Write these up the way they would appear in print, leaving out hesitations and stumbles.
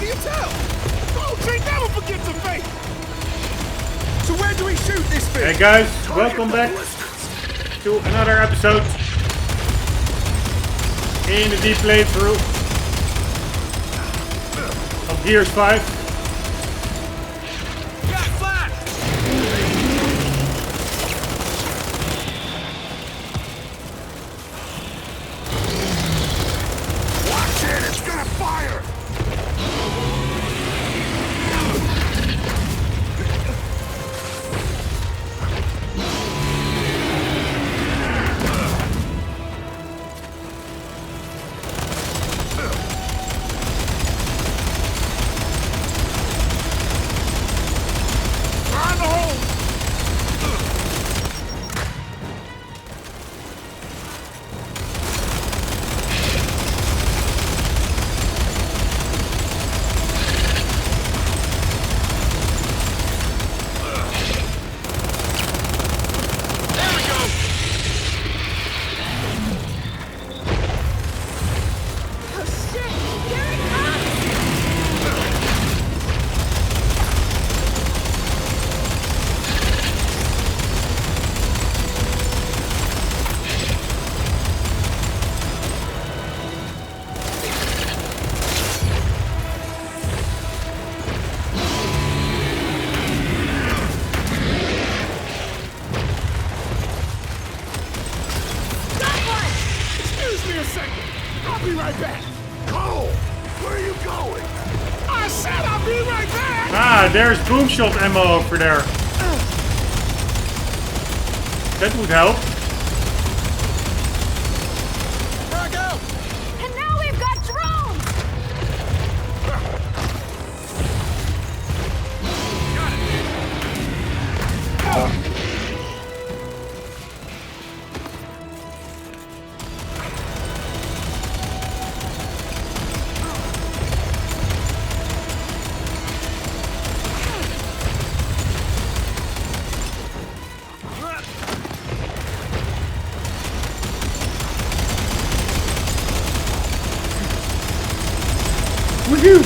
do you tell? Folks ain't never forget to fake. So where do we shoot this thing? Hey guys, welcome back to another episode in the deep playthrough of Gears 5. There's boom shot ammo over there. That would help. And now we've got drones! Got it. Woohoo!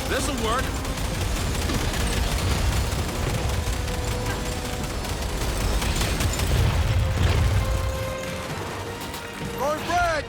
This'll work. Going frag.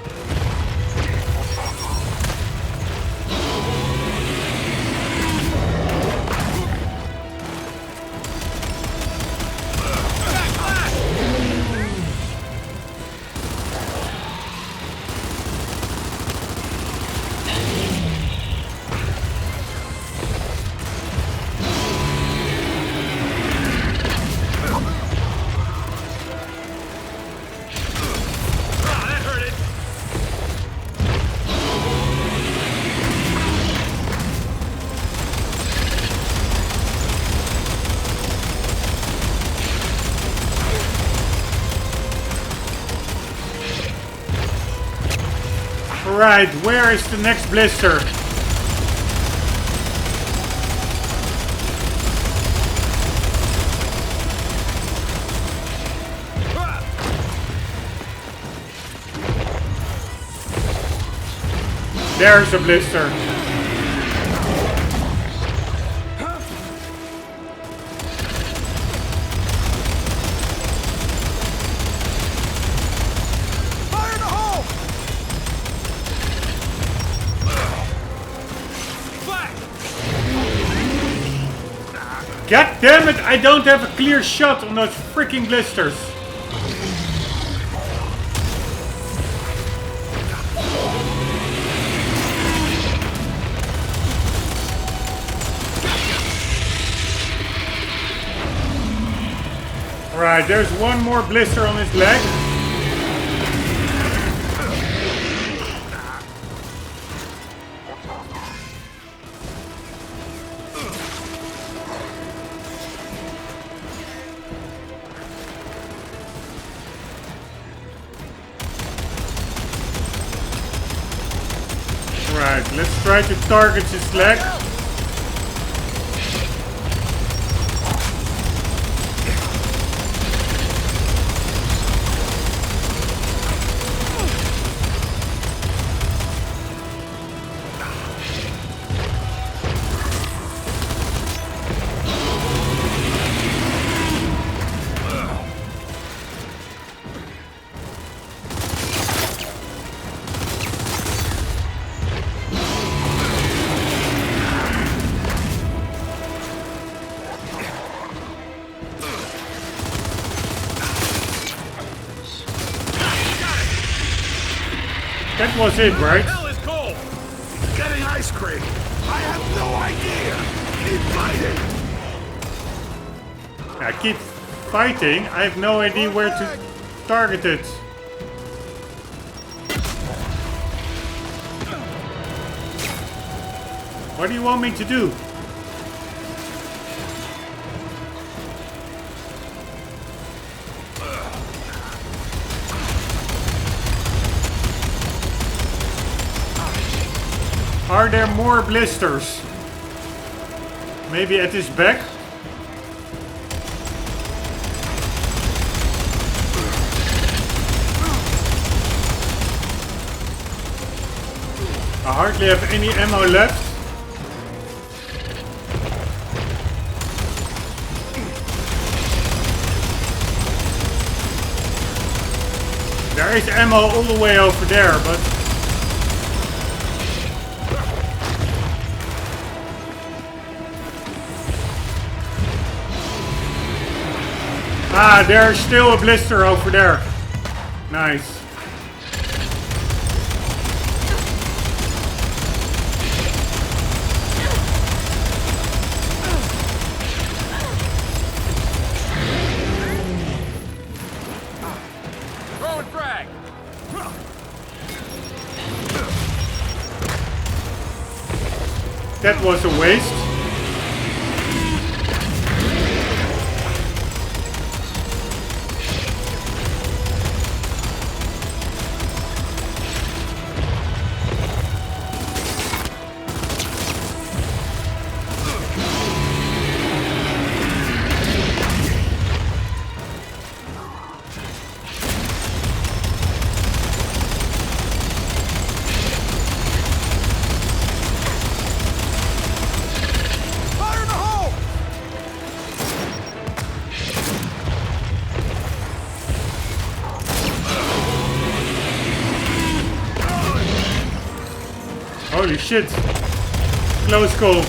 Alright, where is the next blister? There's a blister. God damn it, I don't have a clear shot on those freaking blisters. Alright, there's one more blister on his leg. Right, let's try to target his leg. That was it, right? Hell is cold. Getting ice cream. I have no idea. Keep fighting. I keep fighting. I have no idea where to target it. What do you want me to do? Are there more blisters? Maybe at his back? I hardly have any ammo left. There is ammo all the way over there, but... Ah, there's still a blister over there. Nice. That was a waste. Holy shit. Close call.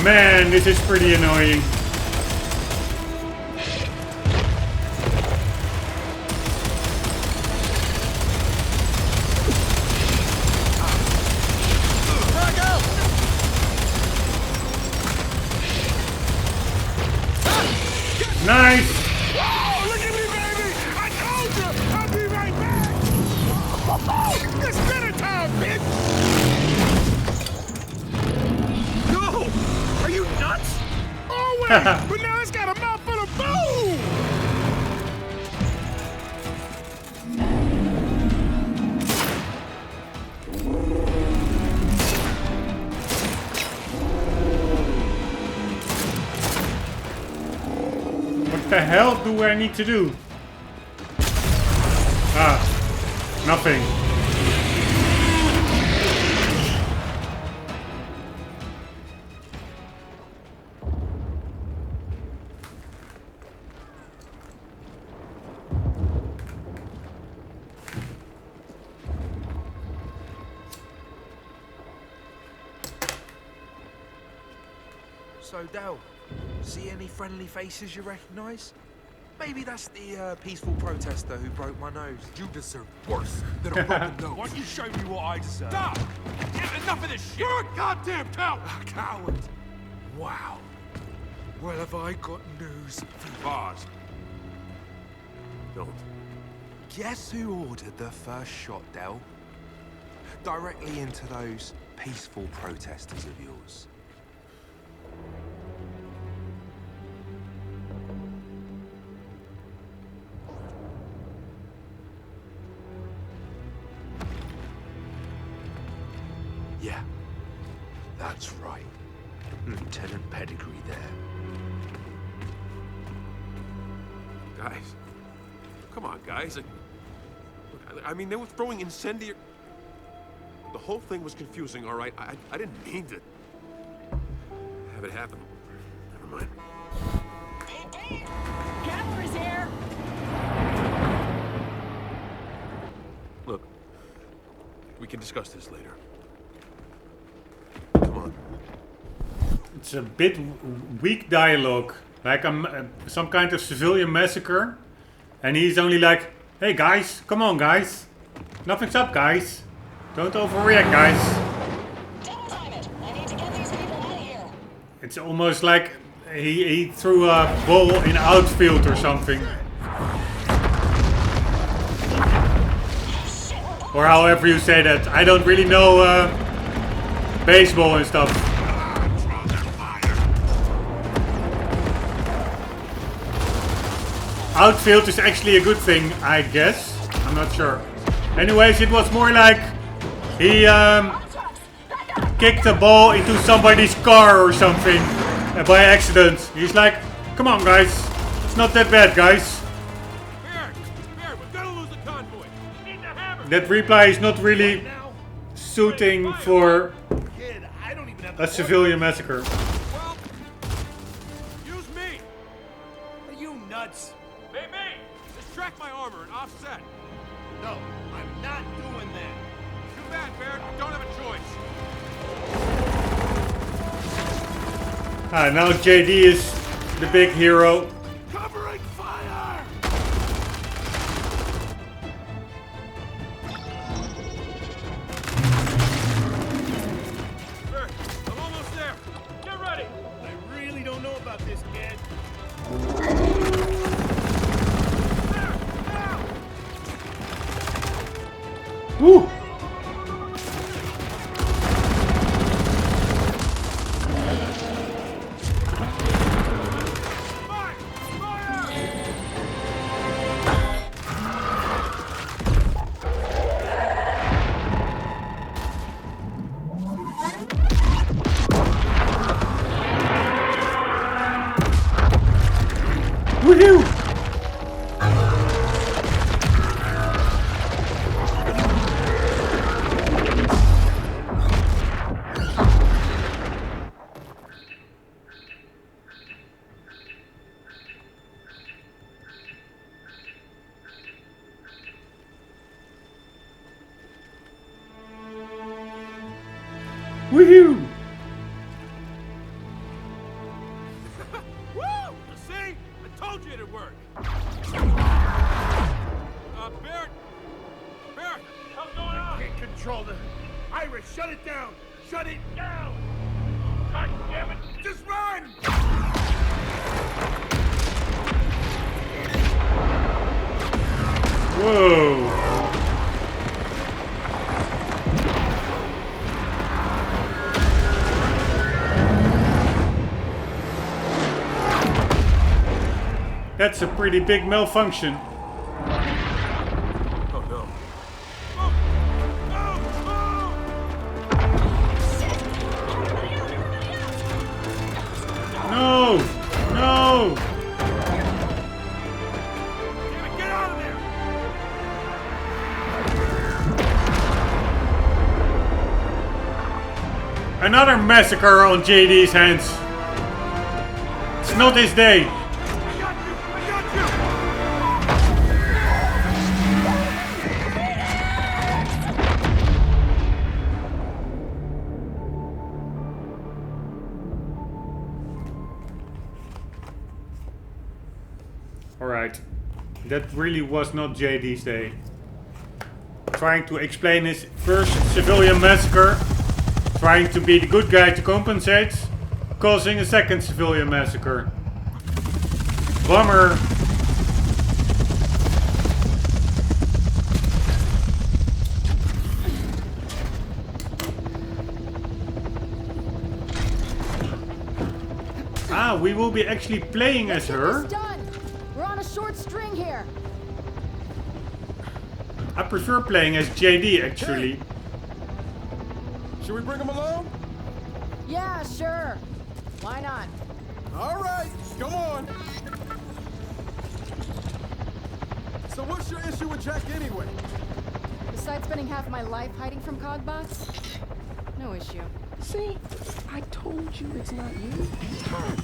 Man, this is pretty annoying. Nice! Oh, look at me, baby! I told you! I'll be right back! Oh, it's dinner time, bitch! No! Are you nuts? Oh, wait! But now it's got a mouthful of boom! What the hell do I need to do? Ah, nothing. So, Dell, see any friendly faces you recognize? Maybe that's the peaceful protester who broke my nose. You deserve worse than a broken nose. Why don't you show me what I deserve? Stop! Enough of this shit! You're a goddamn coward! A coward? Wow. Well, have I got news for you? Pause. Don't. Guess who ordered the first shot, Dell? Directly into those peaceful protesters of yours. Yeah, that's right. Lieutenant Pedigree there. Guys. Come on, guys. Look, I mean, they were throwing incendiary... The whole thing was confusing, all right? I didn't mean to have it happen We can discuss this later. Come on. It's a bit weak dialogue. Like some kind of civilian massacre. And he's only like, hey guys, come on guys. Nothing's up guys. Don't overreact guys. Double time it. I need to get these people out of here. It's almost like he threw a ball in outfield or something. Or however you say that. I don't really know baseball and stuff. Outfield is actually a good thing, I guess. I'm not sure. Anyways, it was more like he kicked the ball into somebody's car or something by accident. He's like, come on guys, it's not that bad guys. Bear, we've got to lose the convoy. Need the hammer. That reply is not really suiting for Kid, I don't even have a civilian massacre. Well, use me. Are you nuts? Hey, me. Distract my armor and offset. No, I'm not doing that. Too bad, Bear. We don't have a choice. Ah, now JD is the big hero. Covering fire! Bear, I'm almost there. Get ready. I really don't know about this, kid. There! Now! Woo! Fire! Fire! Woohoo! Woohoo! Woo! You see? I told you it'd work. Bear. Bear, what's going on? Can't control the... Iris, shut it down! Shut it down! God damn it! Just run! Whoa! That's a pretty big malfunction. Oh no. No! No! Damn it, get out of there! Another massacre on JD's hands. It's not his day. I got you! Alright. That really was not JD's day. Trying to explain his first civilian massacre. Trying to be the good guy to compensate. Causing a second civilian massacre. Bummer. Ah, we will be actually playing as her. It's done. We're on a short string here. I prefer playing as JD actually. Should we bring him along? Yeah, sure. Why not? All right, come on. So what's your issue with Jack anyway? Besides spending half my life hiding from Cogbots? No issue. See? I told you it's not you. It's her.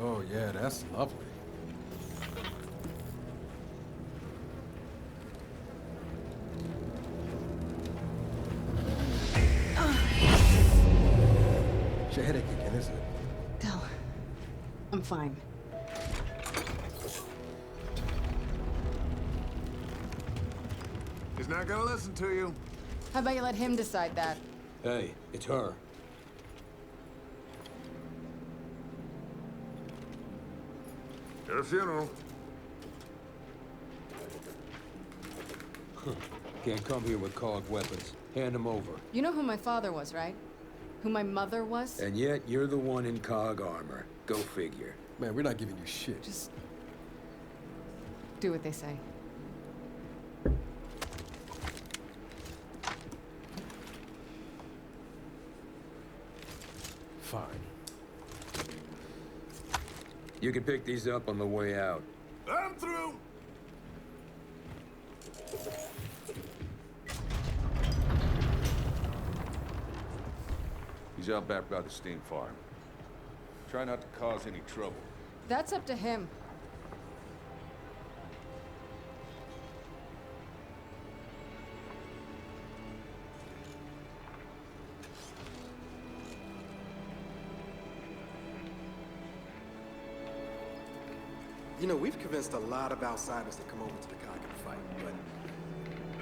Oh yeah, that's lovely. It's your headache again, isn't it? Del, I'm fine. He's not gonna listen to you. How about you let him decide that? Hey, it's her. At a funeral. Can't come here with cog weapons. Hand them over. You know who my father was, right? Who my mother was? And yet, you're the one in cog armor. Go figure. Man, we're not giving you shit. Just do what they say. Fine. You can pick these up on the way out. I'm through. He's out back by the steam farm. Try not to cause any trouble. That's up to him. You know, we've convinced a lot of outsiders to come over to the Cog and fight, but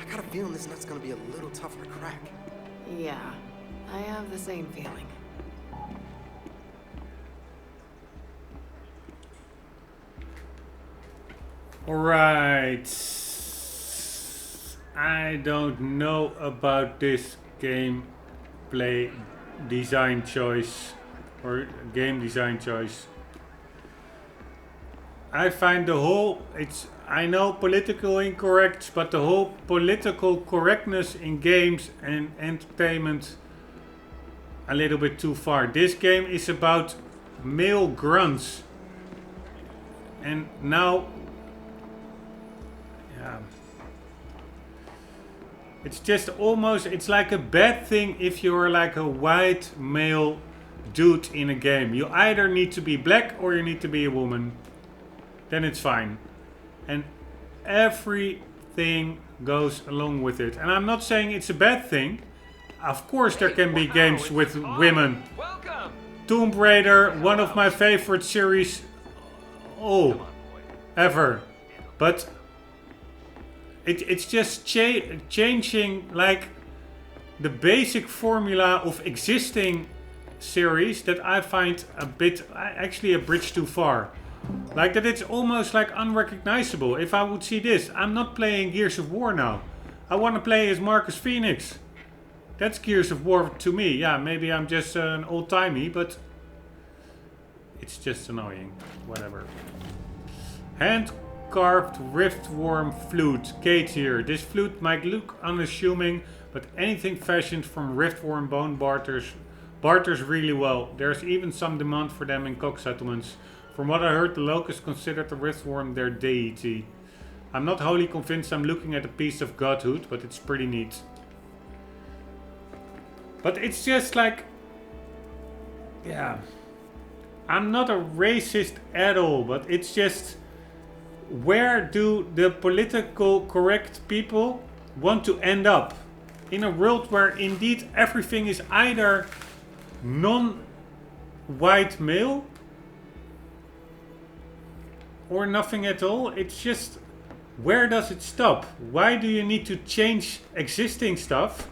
I got a feeling this nut's gonna be a little tougher to crack. Yeah, I have the same feeling. Alright. I don't know about this gameplay design choice or game design choice. I find the whole, I know political incorrect, but the whole political correctness in games and entertainment a little bit too far. This game is about male grunts. And now, yeah, it's just almost, it's like a bad thing if you're like a white male dude in a game. You either need to be black or you need to be a woman. Then it's fine. And everything goes along with it. And I'm not saying it's a bad thing. Of course there can be games with women. Welcome. Tomb Raider, one of my favorite series ever. But it's just changing like the basic formula of existing series that I find a bit, actually a bridge too far. Like that it's almost like unrecognizable. If I would see this, I'm not playing Gears of War now. I want to play as Marcus Phoenix. That's Gears of War to me. Yeah, maybe I'm just an old-timey, but it's just annoying. Whatever. Hand-carved riftworm flute. Kate here. This flute might look unassuming, but anything fashioned from riftworm bone barters really well. There's even some demand for them in cog settlements. From what I heard, the locals consider the riftworm their deity. I'm not wholly convinced I'm looking at a piece of godhood, but it's pretty neat. But it's just like, yeah, I'm not a racist at all, but it's just, where do the political correct people want to end up? In a world where indeed everything is either non-white male or nothing at all. It's just, where does it stop? Why do you need to change existing stuff?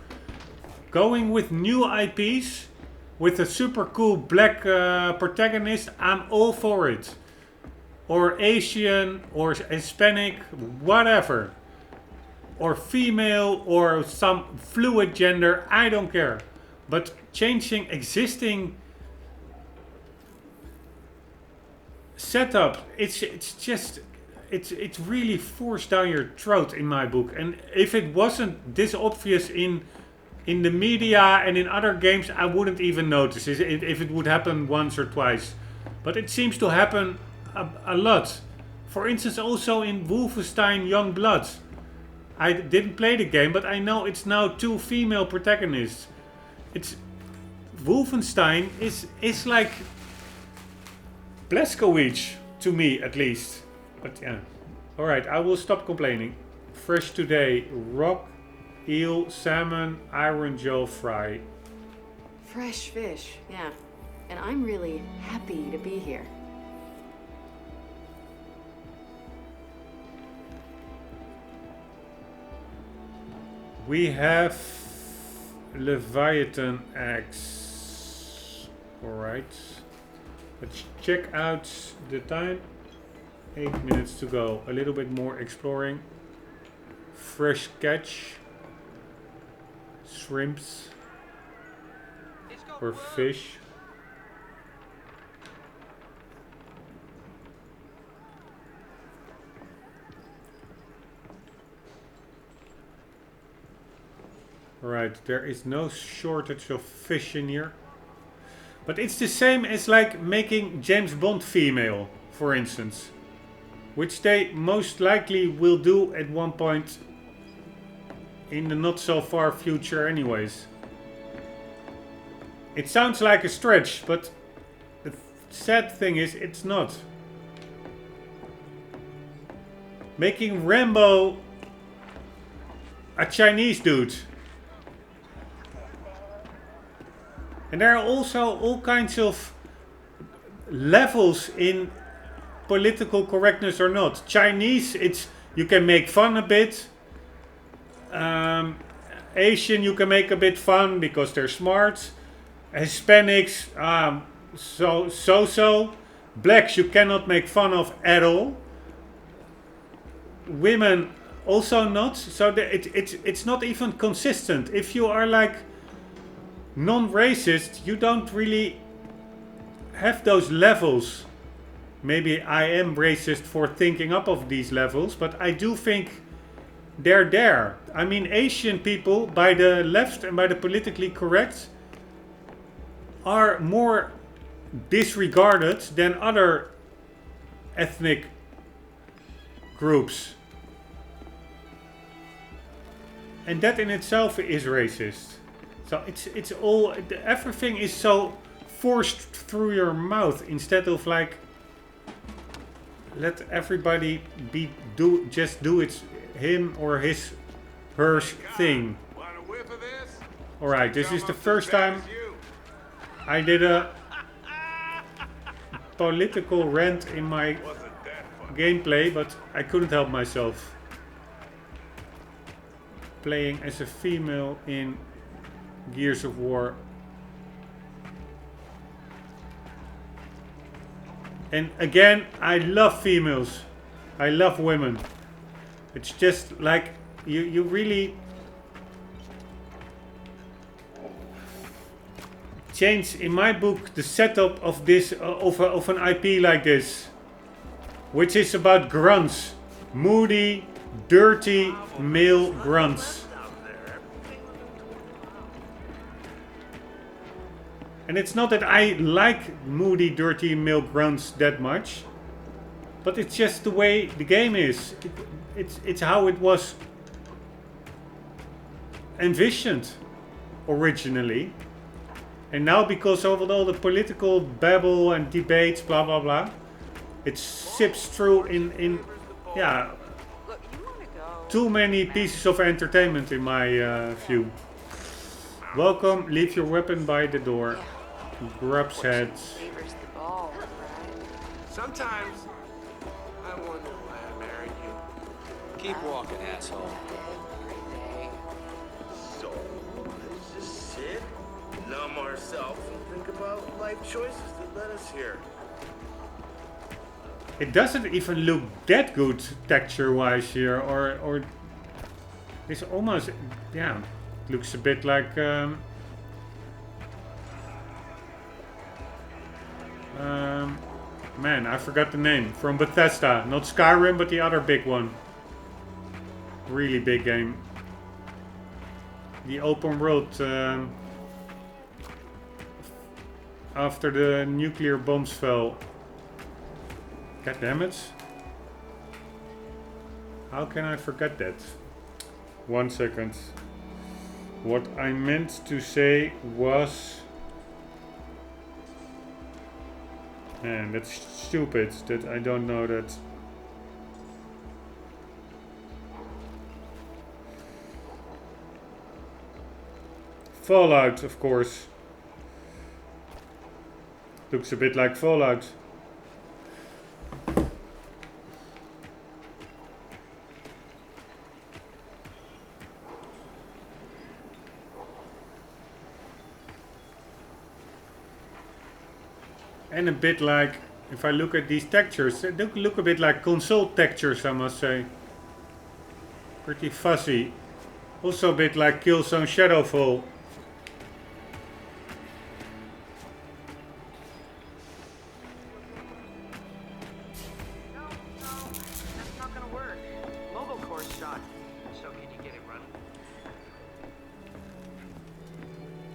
Going with new IPs with a super cool black protagonist, I'm all for it. Or Asian, or Hispanic, whatever. Or female, or some fluid gender, I don't care. But changing existing setup, it's really forced down your throat in my book. And if it wasn't this obvious in the media and in other games, I wouldn't even notice if it would happen once or twice. But it seems to happen a lot. For instance, also in Wolfenstein Youngblood. I didn't play the game, but I know it's now 2 female protagonists. Wolfenstein is like Blaskowicz, to me at least. But yeah. Alright, I will stop complaining. Fresh today. Rock, eel, salmon, iron joe fry. Fresh fish, yeah. And I'm really happy to be here. We have Leviathan eggs. Alright. Let's check out the time. 8 minutes to go. A little bit more exploring. Fresh catch. Shrimps. Or fish. Right, there is no shortage of fish in here. But it's the same as like making James Bond female, for instance. Which they most likely will do at one point in the not so far future anyways. It sounds like a stretch, but the sad thing is it's not. Making Rambo a Chinese dude. And there are also all kinds of levels in political correctness or not. Chinese, it's you can make fun a bit. Asian, you can make a bit fun because they're smart. Hispanics, so. Blacks, you cannot make fun of at all. Women, also not. So it's not even consistent. If you are like non-racist, you don't really have those levels. Maybe I am racist for thinking up of these levels, but I do think they're there. I mean, Asian people, by the left and by the politically correct, are more disregarded than other ethnic groups. And that in itself is racist. So it's all, everything is so forced through your mouth instead of like, let everybody just do it, him or her thing. Alright, this is the first time I did a political rant in my gameplay, but I couldn't help myself. Playing as a female in Gears of War. And again, I love females. I love women. It's just like you really change, in my book, the setup of this of an IP like this, which is about grunts, moody, dirty male grunts. And it's not that I like moody, dirty male grunts that much, but it's just the way the game is. It's how it was envisioned originally. And now, because of all the political babble and debates, blah blah blah, it sips through in yeah, too many pieces of entertainment in my view. Welcome, leave your weapon by the door. Grub's head. Sometimes I wonder why I married you. Keep walking, asshole. So, let's just sit, numb ourselves, and think about life choices that led us here. It doesn't even look that good texture-wise here, or it's almost, yeah, looks a bit like man, I forgot the name, from Bethesda, not Skyrim, but the other big one. Really big game. The open world after the nuclear bombs fell. God damn it. How can I forget that? 1 second. What I meant to say was Man, that's stupid that I don't know that. Fallout, of course. Looks a bit like Fallout. And a bit like, if I look at these textures, they look a bit like console textures, I must say. Pretty fuzzy. Also a bit like Killzone Shadowfall. That's not gonna work. Mobile core's shot. So can you get it running?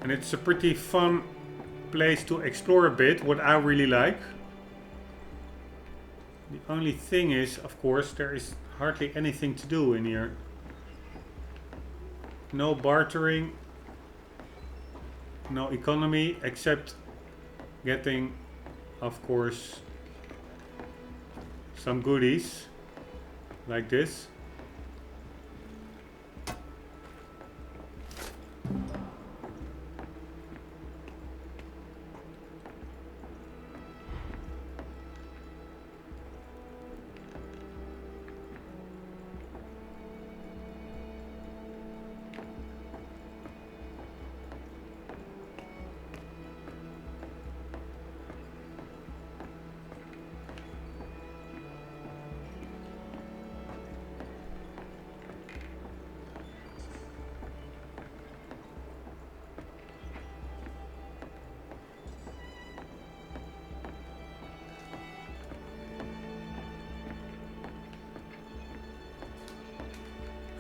And it's a pretty fun place to explore a bit, what I really like. The only thing is, of course, there is hardly anything to do in here. No bartering, no economy, except getting, of course, some goodies like this.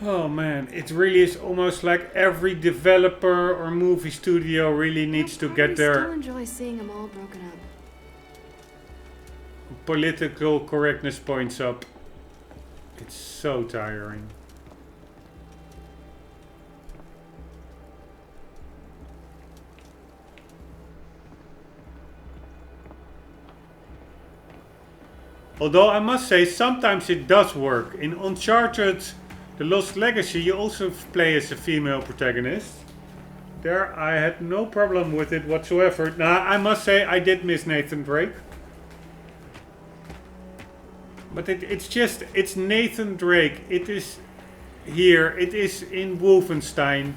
Oh man, it really is almost like every developer or movie studio really needs to get I their still enjoy seeing them all broken up. political correctness points up. It's so tiring. Although I must say, sometimes it does work. In Uncharted The Lost Legacy, you also play as a female protagonist. There I had no problem with it whatsoever. Now, I must say I did miss Nathan Drake. But it's Nathan Drake. It is here. It is in Wolfenstein.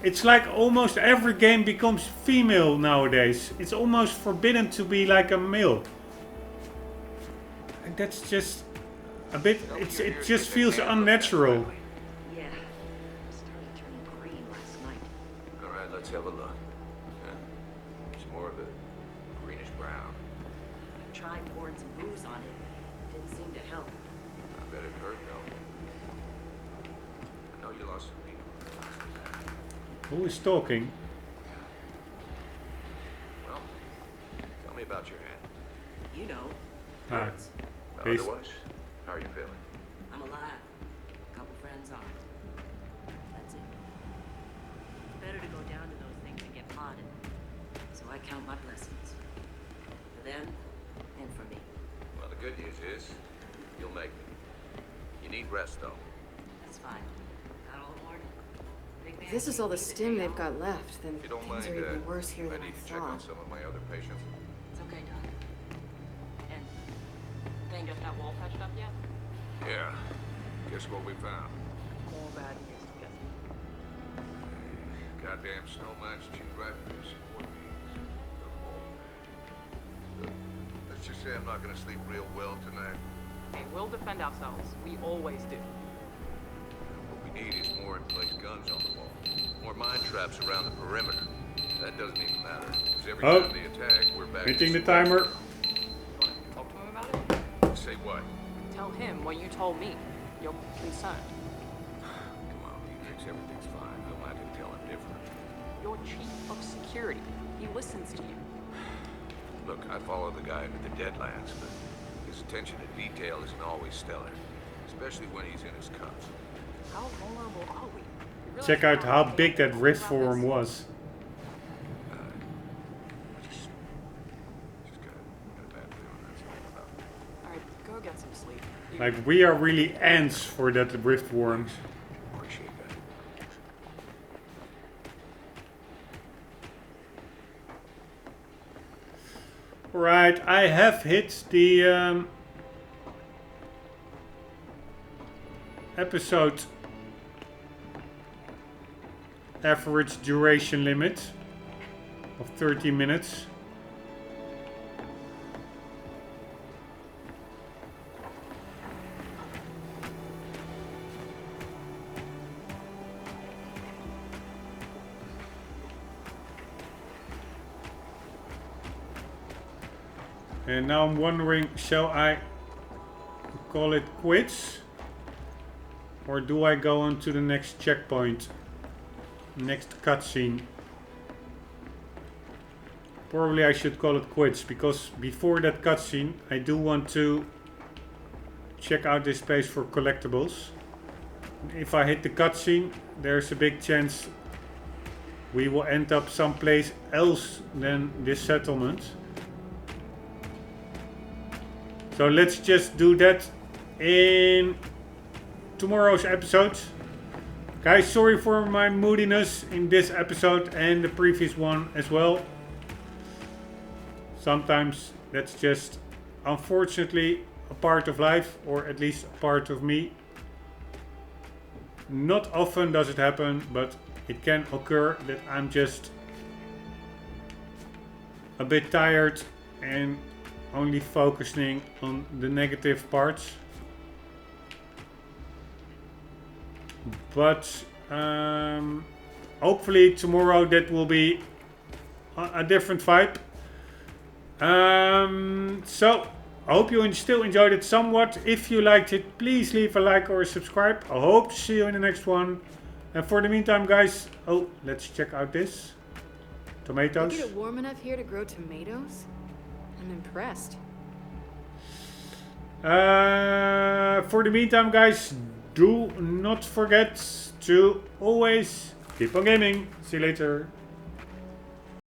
It's like almost every game becomes female nowadays. It's almost forbidden to be like a male. And that's just a bit, it just feels unnatural. Yeah, it started turning green last night. All right, let's have a look. Yeah. It's more of a greenish brown. I tried pouring some booze on it. Didn't seem to help. I bet it hurt, though. I know you lost some people. Who is talking? Well, tell me about your hand. You know. Ah, Otherwise, how are you feeling? I'm alive. A couple friends aren't. That's it. Better to go down to those things and get potted. So I count my blessings. For them and for me. Well, the good news is you'll make it. You need rest, though. That's fine. Got all morning. Big man If this is all the stim they've got left, then If you don't things mind, are even worse here I than I need to check on thought. some of my other patients. It's okay, Doc. And they ain't got that wall patched up yet? Yeah. Guess what we found? More bad news, I'm guessing. Goddamn snow mines chewed right through support beams. Let's just say I'm not gonna sleep real well tonight. Hey, we'll defend ourselves. We always do. What we need is more in-place guns on the wall. More mine traps around the perimeter. That doesn't even matter. Because every Oh. time they attack, we're back Hitting to the timer. You wanna talk to him about it? Say what? Tell him what you told me. You're concerned. Come on, he thinks everything's fine. Don't mind him tell him different. You're chief of security. He listens to you. Look, I follow the guy into the Deadlands, but his attention to detail isn't always stellar. Especially when he's in his cups. How vulnerable are we? Check out how big that rift form was. Just gotta pass Like, we are really ants for that riftworm. Appreciate that. Right, I have hit the episode average duration limit of 30 minutes. And now I'm wondering, shall I call it quits? Or do I go on to the next checkpoint? Next cutscene? Probably I should call it quits, because before that cutscene I do want to check out this place for collectibles. If I hit the cutscene, there's a big chance we will end up someplace else than this settlement. So let's just do that in tomorrow's episode. Guys, sorry for my moodiness in this episode and the previous one as well. Sometimes that's just, unfortunately, a part of life, or at least a part of me. Not often does it happen, but it can occur that I'm just a bit tired and only focusing on the negative parts. But hopefully tomorrow that will be a different vibe. So I hope you still enjoyed it somewhat. If you liked it, please leave a like or a subscribe. I hope to see you in the next one. And for the meantime, guys, oh, let's check out this. Tomatoes. You get it warm enough here to grow tomatoes? I'm impressed. For the meantime, guys, do not forget to always keep on gaming. See you later.